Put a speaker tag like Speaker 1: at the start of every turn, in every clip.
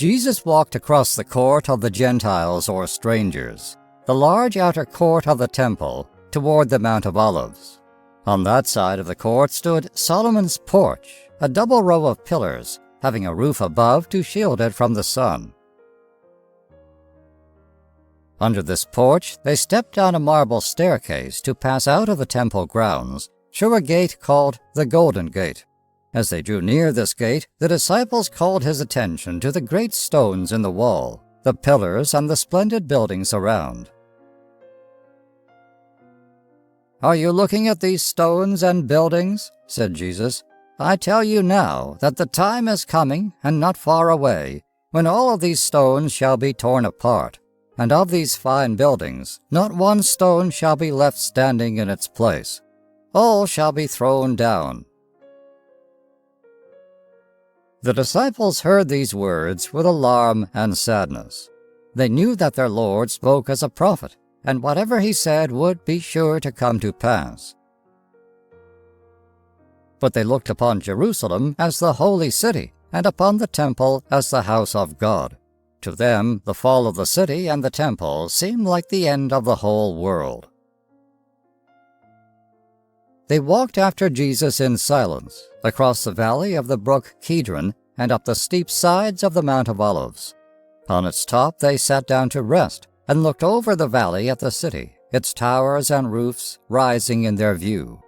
Speaker 1: Jesus walked across the court of the Gentiles or strangers, the large outer court of the temple, toward the Mount of Olives. On that side of the court stood Solomon's porch, a double row of pillars, having a roof above to shield it from the sun. Under this porch, they stepped down a marble staircase to pass out of the temple grounds, through a gate called the Golden Gate. As they drew near this gate, the disciples called his attention to the great stones in the wall, the pillars, and the splendid buildings around. "Are you looking at these stones and buildings?" said Jesus. "I tell you now that the time is coming, and not far away, when all of these stones shall be torn apart, and of these fine buildings not one stone shall be left standing in its place. All shall be thrown down." The disciples heard these words with alarm and sadness. They knew that their Lord spoke as a prophet, and whatever he said would be sure to come to pass. But they looked upon Jerusalem as the holy city, and upon the temple as the house of God. To them, the fall of the city and the temple seemed like the end of the whole world. They walked after Jesus in silence, across the valley of the brook Kidron and up the steep sides of the Mount of Olives. On its top they sat down to rest and looked over the valley at the city, its towers and roofs rising in their view.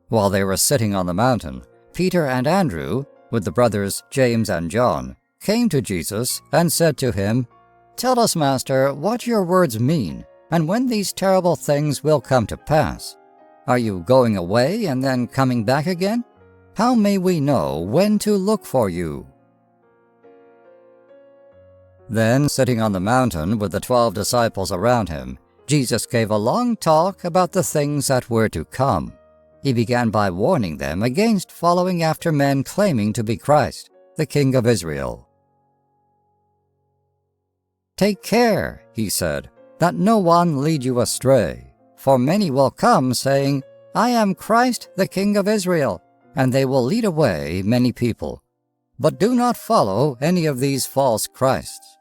Speaker 1: While they were sitting on the mountain, Peter and Andrew, with the brothers James and John, came to Jesus and said to him, "Tell us, Master, what your words mean, and when these terrible things will come to pass. Are you going away and then coming back again? How may we know when to look for you?" Then, sitting on the mountain with the 12 disciples around him, Jesus gave a long talk about the things that were to come. He began by warning them against following after men claiming to be Christ, the King of Israel. "Take care," he said, "that no one lead you astray, for many will come, saying, 'I am Christ, the King of Israel,' and they will lead away many people. But do not follow any of these false Christs.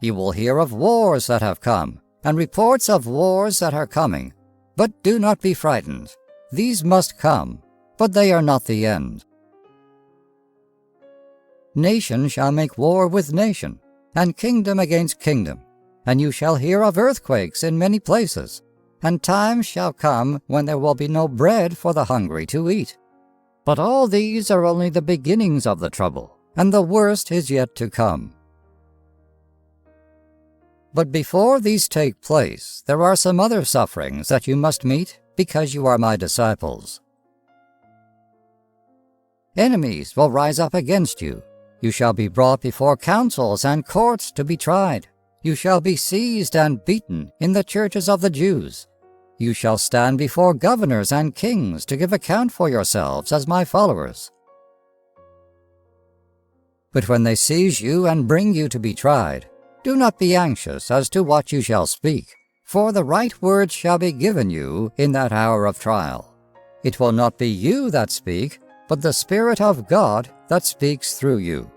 Speaker 1: You will hear of wars that have come, and reports of wars that are coming. But do not be frightened. These must come, but they are not the end. Nation shall make war with nation, and kingdom against kingdom, and you shall hear of earthquakes in many places, and times shall come when there will be no bread for the hungry to eat. But all these are only the beginnings of the trouble, and the worst is yet to come. But before these take place, there are some other sufferings that you must meet because you are my disciples. Enemies will rise up against you. You shall be brought before councils and courts to be tried. You shall be seized and beaten in the churches of the Jews. You shall stand before governors and kings to give account for yourselves as my followers. But when they seize you and bring you to be tried, do not be anxious as to what you shall speak, for the right words shall be given you in that hour of trial. It will not be you that speak, but the Spirit of God that speaks through you.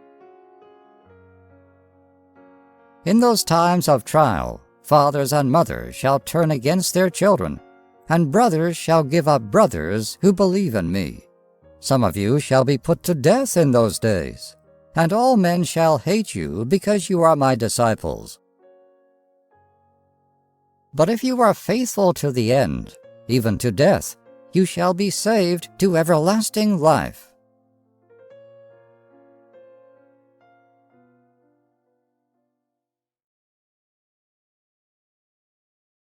Speaker 1: In those times of trial, fathers and mothers shall turn against their children, and brothers shall give up brothers who believe in me. Some of you shall be put to death in those days, and all men shall hate you because you are my disciples. But if you are faithful to the end, even to death, you shall be saved to everlasting life.